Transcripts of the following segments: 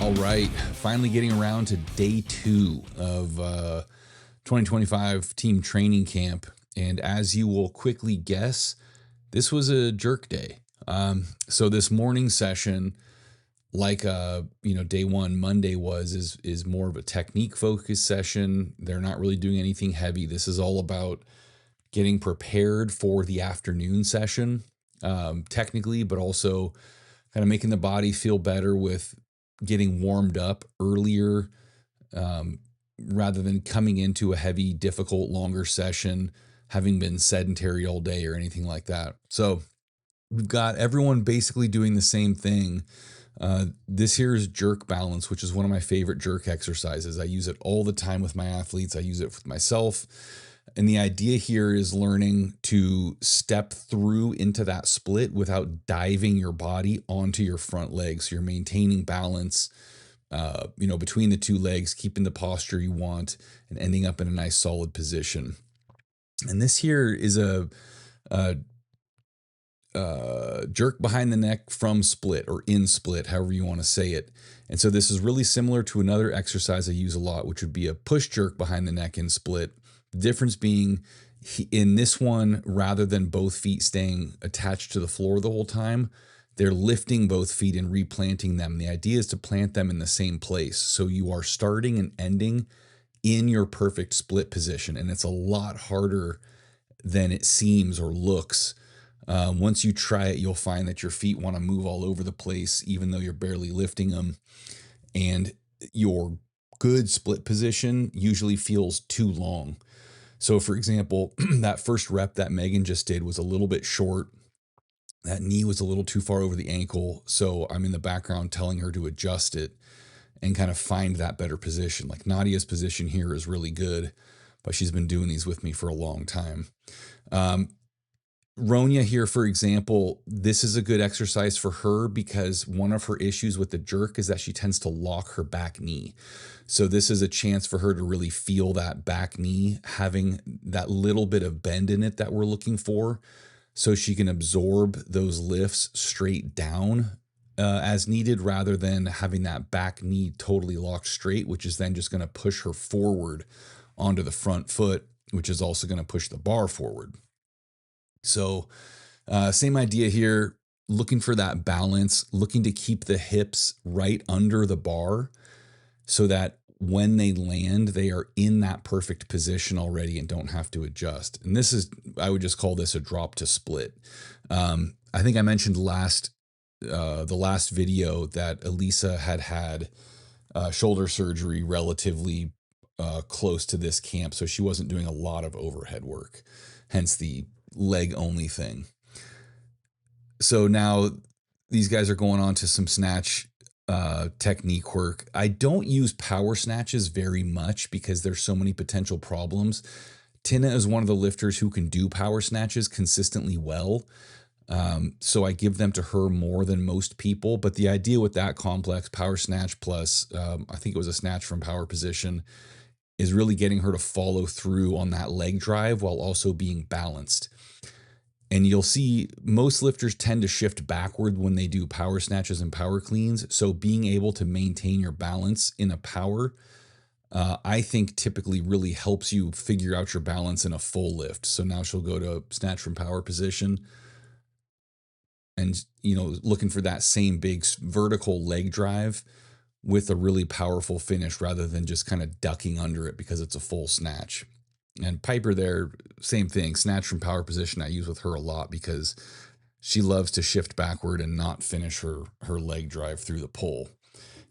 All right, finally getting around to day 2 of 2025 team training camp. And as you will quickly guess, this was a jerk day. So this morning session, like day 1 Monday is more of a technique focused session. They're not really doing anything heavy. This is all about getting prepared for the afternoon session, technically, but also kind of making the body feel better with getting warmed up earlier, um, rather than coming into a heavy, difficult, longer session, having been sedentary all day or anything like that. So we've got everyone basically doing the same thing. This here is jerk balance, which is one of my favorite jerk exercises. I use it all the time with my athletes. I use it with myself. And the idea here is learning to step through into that split without diving your body onto your front legs. So you're maintaining balance, between the two legs, keeping the posture you want, and ending up in a nice solid position. And this here is a jerk behind the neck from split or in split, however you want to say it. And so this is really similar to another exercise I use a lot, which would be a push jerk behind the neck in split. The difference being in this one, rather than both feet staying attached to the floor the whole time, they're lifting both feet and replanting them. The idea is to plant them in the same place. So you are starting and ending in your perfect split position. And it's a lot harder than it seems or looks. Once you try it, you'll find that your feet want to move all over the place, even though you're barely lifting them. And your good split position usually feels too long. So for example, that first rep that Megan just did was a little bit short. That knee was a little too far over the ankle. So I'm in the background telling her to adjust it and kind of find that better position. Like Nadia's position here is really good, but she's been doing these with me for a long time. Ronya here, for example, this is a good exercise for her because one of her issues with the jerk is that she tends to lock her back knee. So this is a chance for her to really feel that back knee having that little bit of bend in it that we're looking for, so she can absorb those lifts straight down as needed, rather than having that back knee totally locked straight, which is then just going to push her forward onto the front foot, which is also going to push the bar forward. So same idea here, looking for that balance, looking to keep the hips right under the bar so that when they land, they are in that perfect position already and don't have to adjust. And this is, I would just call this a drop to split. I think I mentioned the last video that Elisa had shoulder surgery relatively close to this camp. So she wasn't doing a lot of overhead work, hence the leg only thing. So now these guys are going on to some snatch technique work. I don't use power snatches very much because there's so many potential problems. Tina is one of the lifters who can do power snatches consistently well. So I give them to her more than most people. But the idea with that complex power snatch plus, I think it was a snatch from power position, is really getting her to follow through on that leg drive while also being balanced. And you'll see most lifters tend to shift backward when they do power snatches and power cleans. So being able to maintain your balance in a power, I think typically really helps you figure out your balance in a full lift. So now she'll go to snatch from power position and, looking for that same big vertical leg drive with a really powerful finish rather than just kind of ducking under it because it's a full snatch. And Piper there, same thing, snatch from power position I use with her a lot because she loves to shift backward and not finish her leg drive through the pull.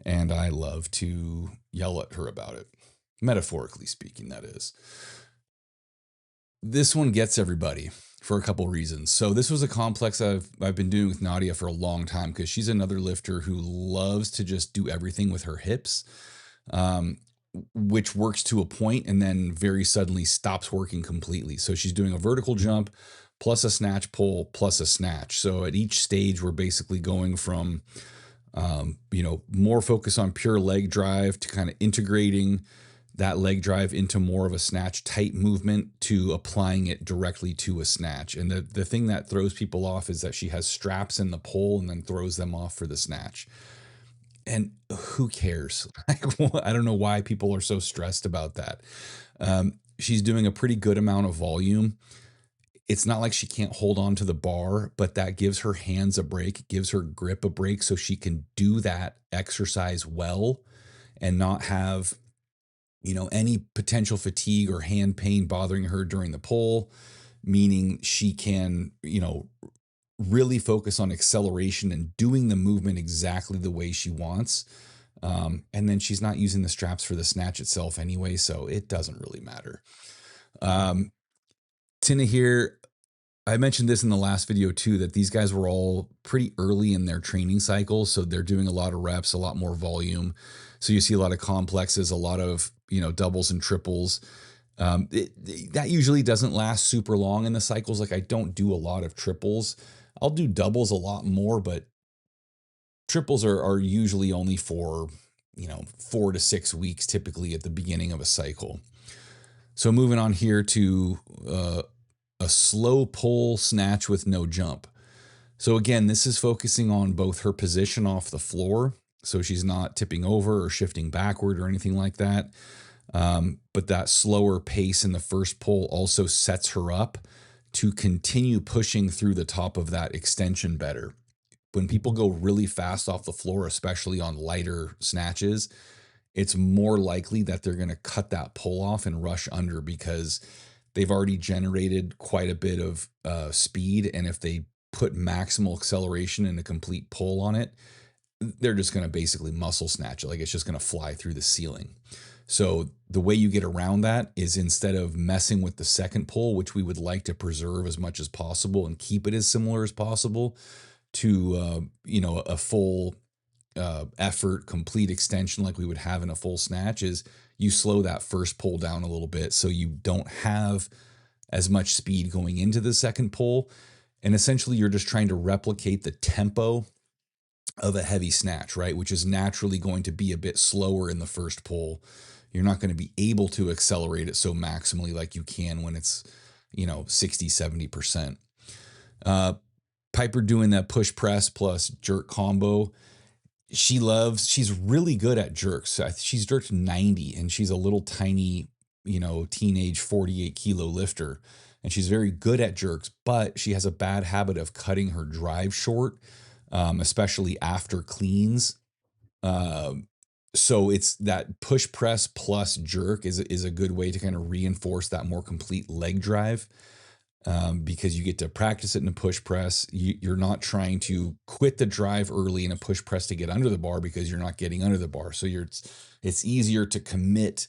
And I love to yell at her about it, metaphorically speaking, that is. This one gets everybody for a couple reasons. So this was a complex I've been doing with Nadia for a long time because she's another lifter who loves to just do everything with her hips. Which works to a point and then very suddenly stops working completely. So she's doing a vertical jump plus a snatch pull plus a snatch. So at each stage, we're basically going from, more focus on pure leg drive to kind of integrating that leg drive into more of a snatch type movement to applying it directly to a snatch. And the thing that throws people off is that she has straps in the pull and then throws them off for the snatch. And who cares? I don't know why people are so stressed about that. She's doing a pretty good amount of volume. It's not like she can't hold on to the bar, but that gives her hands a break, gives her grip a break so she can do that exercise well and not have, any potential fatigue or hand pain bothering her during the pull, meaning she can, really focus on acceleration and doing the movement exactly the way she wants. And then she's not using the straps for the snatch itself anyway, so it doesn't really matter. Um, Tina here, I mentioned this in the last video too, that these guys were all pretty early in their training cycle. So they're doing a lot of reps, a lot more volume. So you see a lot of complexes, a lot of, doubles and triples. That usually doesn't last super long in the cycles. Like I don't do a lot of triples. I'll do doubles a lot more, but triples are usually only for, 4 to 6 weeks, typically at the beginning of a cycle. So moving on here to a slow pull snatch with no jump. So again, this is focusing on both her position off the floor, so she's not tipping over or shifting backward or anything like that. But that slower pace in the first pull also sets her up to continue pushing through the top of that extension better. When people go really fast off the floor, especially on lighter snatches, it's more likely that they're going to cut that pull off and rush under because they've already generated quite a bit of speed. And if they put maximal acceleration and a complete pull on it, they're just going to basically muscle snatch it. Like it's just going to fly through the ceiling. So the way you get around that is instead of messing with the second pull, which we would like to preserve as much as possible and keep it as similar as possible to, a full effort, complete extension like we would have in a full snatch, is you slow that first pull down a little bit so you don't have as much speed going into the second pull. And essentially, you're just trying to replicate the tempo of a heavy snatch, right? Which is naturally going to be a bit slower in the first pull. You're not going to be able to accelerate it so maximally like you can when it's, 60, 70%. Piper doing that push press plus jerk combo. She's really good at jerks. She's jerked 90 and she's a little tiny, teenage 48 kilo lifter. And she's very good at jerks, but she has a bad habit of cutting her drive short, especially after cleans. So it's that push press plus jerk is a good way to kind of reinforce that more complete leg drive. Because you get to practice it in a push press. You're not trying to quit the drive early in a push press to get under the bar because you're not getting under the bar. So it's easier to commit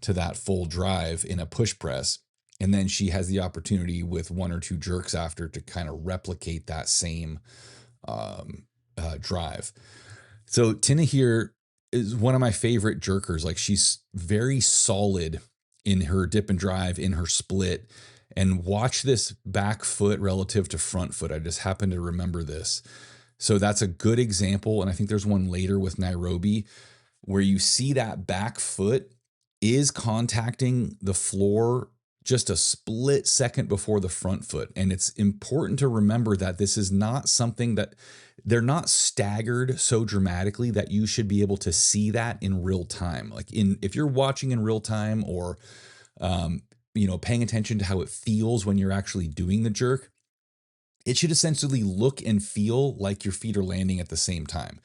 to that full drive in a push press. And then she has the opportunity with one or two jerks after to kind of replicate that same drive. So Tina here is one of my favorite jerkers. Like she's very solid in her dip and drive, in her split. And watch this back foot relative to front foot. I just happen to remember this. So that's a good example. And I think there's one later with Nairobi where you see that back foot is contacting the floor just a split second before the front foot. And it's important to remember that this is not something that they're not staggered so dramatically that you should be able to see that in real time. Like if you're watching in real time or, paying attention to how it feels when you're actually doing the jerk, it should essentially look and feel like your feet are landing at the same time.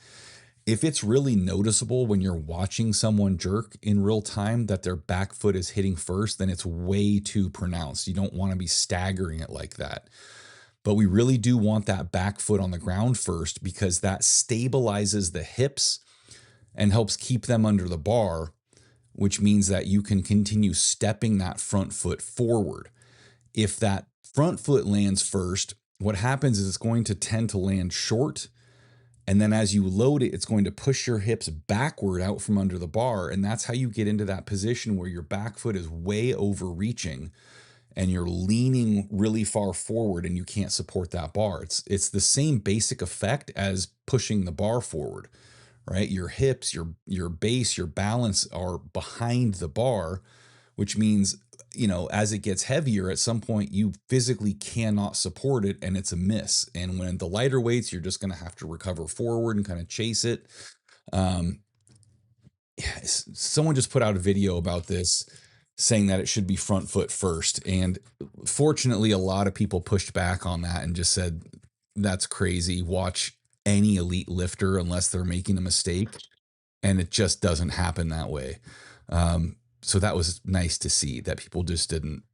If it's really noticeable when you're watching someone jerk in real time that their back foot is hitting first, then it's way too pronounced. You don't want to be staggering it like that. But we really do want that back foot on the ground first because that stabilizes the hips and helps keep them under the bar, which means that you can continue stepping that front foot forward. If that front foot lands first, what happens is it's going to tend to land short. And then as you load it, it's going to push your hips backward out from under the bar. And that's how you get into that position where your back foot is way overreaching and you're leaning really far forward and you can't support that bar. It's the same basic effect as pushing the bar forward, right? Your hips, your base, your balance are behind the bar, which means, as it gets heavier, at some point you physically cannot support it and it's a miss. And when the lighter weights, you're just going to have to recover forward and kind of chase it. Um, Someone just put out a video about this saying that it should be front foot first. And fortunately, a lot of people pushed back on that and just said, that's crazy. Watch any elite lifter unless they're making a mistake. And it just doesn't happen that way. So that was nice to see that people just didn't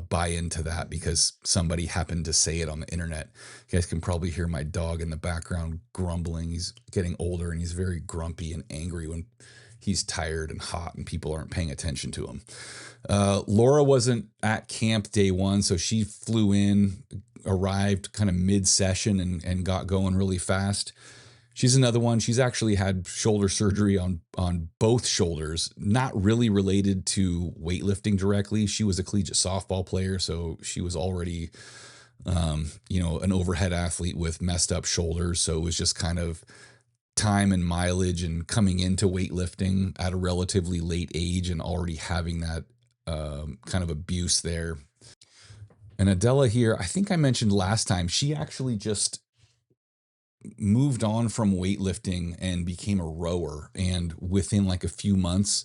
buy into that because somebody happened to say it on the internet. You guys can probably hear my dog in the background grumbling. He's getting older and he's very grumpy and angry when he's tired and hot and people aren't paying attention to him. Laura wasn't at camp day one, so she flew in, arrived kind of mid-session and got going really fast. She's another one. She's actually had shoulder surgery on both shoulders, not really related to weightlifting directly. She was a collegiate softball player, so she was already, an overhead athlete with messed up shoulders. So it was just kind of time and mileage and coming into weightlifting at a relatively late age and already having that kind of abuse there. And Adela here, I think I mentioned last time, she actually just moved on from weightlifting and became a rower, and within like a few months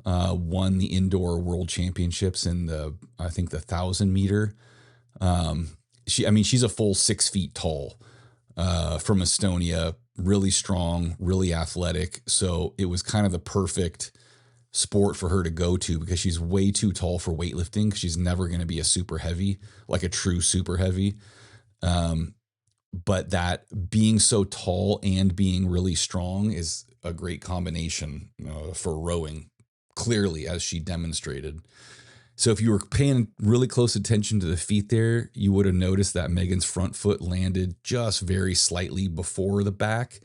won the indoor world championships in I think the 1,000 meter. She's a full 6 feet tall, from Estonia, really strong, really athletic. So it was kind of the perfect sport for her to go to because she's way too tall for weightlifting. She's never going to be a super heavy, like a true super heavy. But that being so tall and being really strong is a great combination for rowing, clearly, as she demonstrated. So if you were paying really close attention to the feet there, you would have noticed that Megan's front foot landed just very slightly before the back,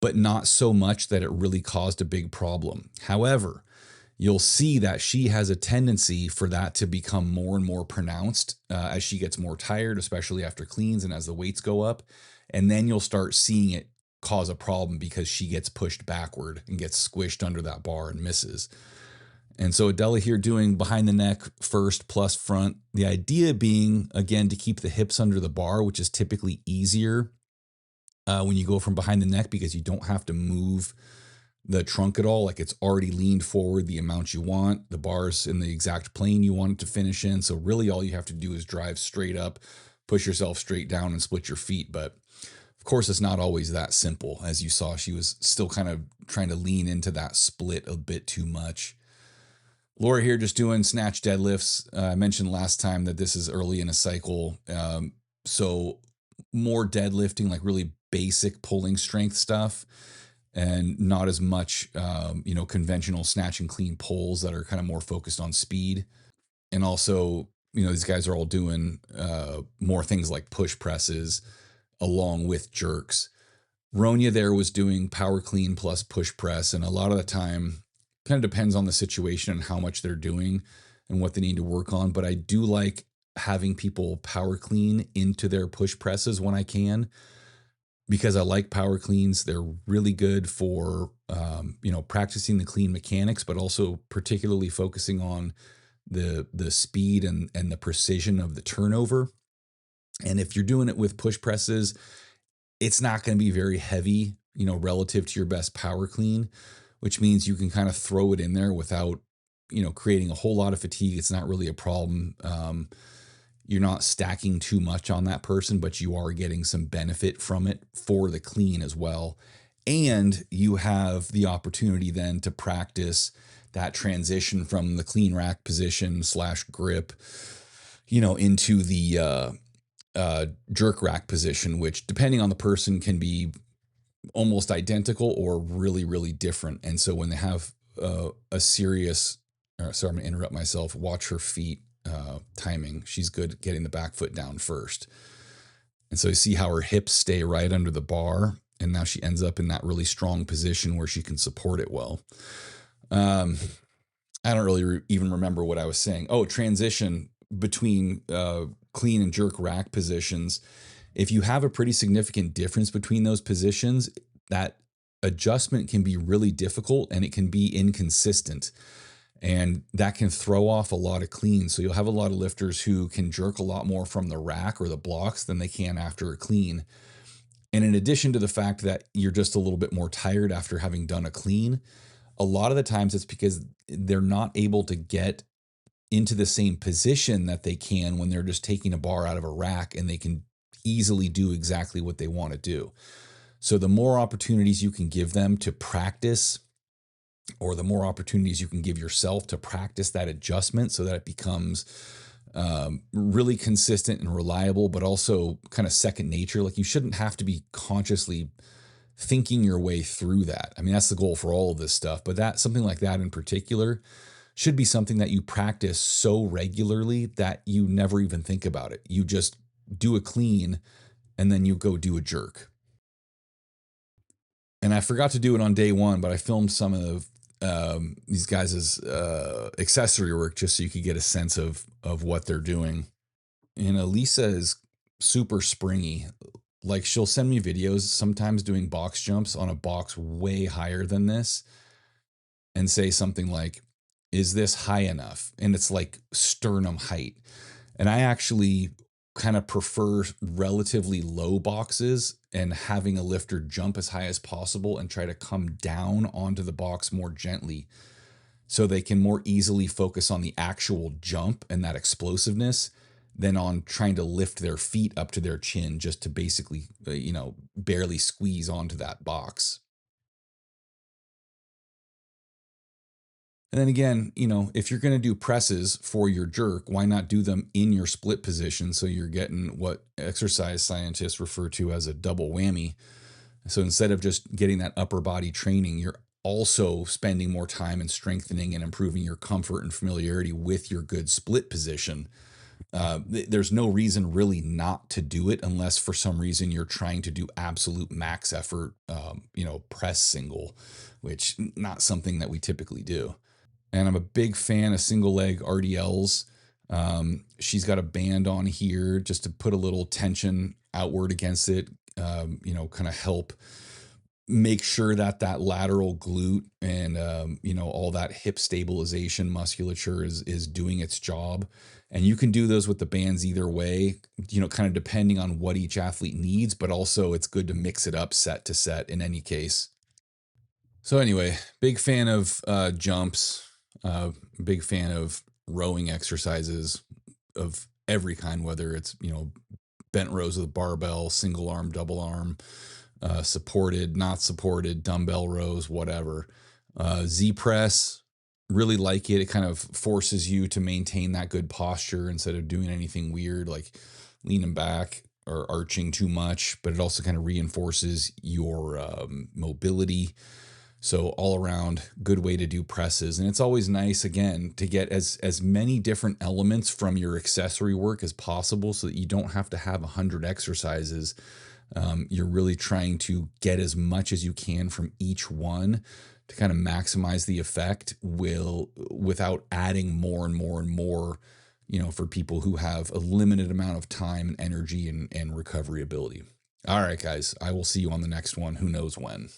but not so much that it really caused a big problem. However, you'll see that she has a tendency for that to become more and more pronounced as she gets more tired, especially after cleans and as the weights go up. And then you'll start seeing it cause a problem because she gets pushed backward and gets squished under that bar and misses. And so Adela here doing behind the neck first plus front. The idea being, again, to keep the hips under the bar, which is typically easier when you go from behind the neck because you don't have to move the trunk at all. Like it's already leaned forward the amount you want. The bar's in the exact plane you want it to finish in. So really all you have to do is drive straight up, push yourself straight down and split your feet. But of course, it's not always that simple. As you saw, she was still kind of trying to lean into that split a bit too much. Laura here just doing snatch deadlifts. I mentioned last time that this is early in a cycle. So more deadlifting, like really basic pulling strength stuff, and not as much, conventional snatch and clean pulls that are kind of more focused on speed. And also, these guys are all doing more things like push presses along with jerks. Ronya there was doing power clean plus push press. And a lot of the time, kind of depends on the situation and how much they're doing and what they need to work on. But I do like having people power clean into their push presses when I can, because I like power cleans. They're really good for, practicing the clean mechanics, but also particularly focusing on the speed and the precision of the turnover. And if you're doing it with push presses, it's not going to be very heavy, relative to your best power clean, which means you can kind of throw it in there without, creating a whole lot of fatigue. It's not really a problem. You're not stacking too much on that person, but you are getting some benefit from it for the clean as well. And you have the opportunity then to practice that transition from the clean rack position / grip, into the jerk rack position, which depending on the person can be almost identical or really, really different. And so when they have a serious, sorry, I'm going to interrupt myself, watch her feet timing. She's good at getting the back foot down first. And so you see how her hips stay right under the bar. And now she ends up in that really strong position where she can support it well. I don't really even remember what I was saying. Oh, transition between clean and jerk rack positions. If you have a pretty significant difference between those positions, that adjustment can be really difficult and it can be inconsistent. And that can throw off a lot of clean. So you'll have a lot of lifters who can jerk a lot more from the rack or the blocks than they can after a clean. And in addition to the fact that you're just a little bit more tired after having done a clean, a lot of the times it's because they're not able to get into the same position that they can when they're just taking a bar out of a rack and they can easily do exactly what they want to do. So the more opportunities you can give them to practice, or the more opportunities you can give yourself to practice that adjustment so that it becomes really consistent and reliable, but also kind of second nature. Like you shouldn't have to be consciously thinking your way through that. I mean, that's the goal for all of this stuff, but that something like that in particular should be something that you practice so regularly that you never even think about it. You just do a clean and then you go do a jerk. And I forgot to do it on day one, but I filmed some of these guys' accessory work just so you could get a sense of what they're doing. And Elisa is super springy. Like she'll send me videos sometimes doing box jumps on a box way higher than this and say something like, is this high enough? And it's like sternum height. And I actually kind of prefer relatively low boxes and having a lifter jump as high as possible and try to come down onto the box more gently so they can more easily focus on the actual jump and that explosiveness than on trying to lift their feet up to their chin just to basically, barely squeeze onto that box. And then again, if you're going to do presses for your jerk, why not do them in your split position so you're getting what exercise scientists refer to as a double whammy? So instead of just getting that upper body training, you're also spending more time in strengthening and improving your comfort and familiarity with your good split position. There's no reason really not to do it unless for some reason you're trying to do absolute max effort, press single, which not something that we typically do. And I'm a big fan of single leg RDLs. She's got a band on here just to put a little tension outward against it, kind of help make sure that that lateral glute and all that hip stabilization musculature is doing its job. And you can do those with the bands either way, kind of depending on what each athlete needs, but also it's good to mix it up set to set in any case. So anyway, big fan of jumps, big fan of rowing exercises of every kind, whether it's, bent rows with a barbell, single arm, double arm, supported, not supported, dumbbell rows, whatever. Z press, really like it. It kind of forces you to maintain that good posture instead of doing anything weird like leaning back or arching too much, but it also kind of reinforces your mobility. So all around good way to do presses. And it's always nice, again, to get as many different elements from your accessory work as possible so that you don't have to have 100 exercises. You're really trying to get as much as you can from each one to kind of maximize the effect without adding more and more and more, for people who have a limited amount of time and energy and recovery ability. All right, guys, I will see you on the next one. Who knows when?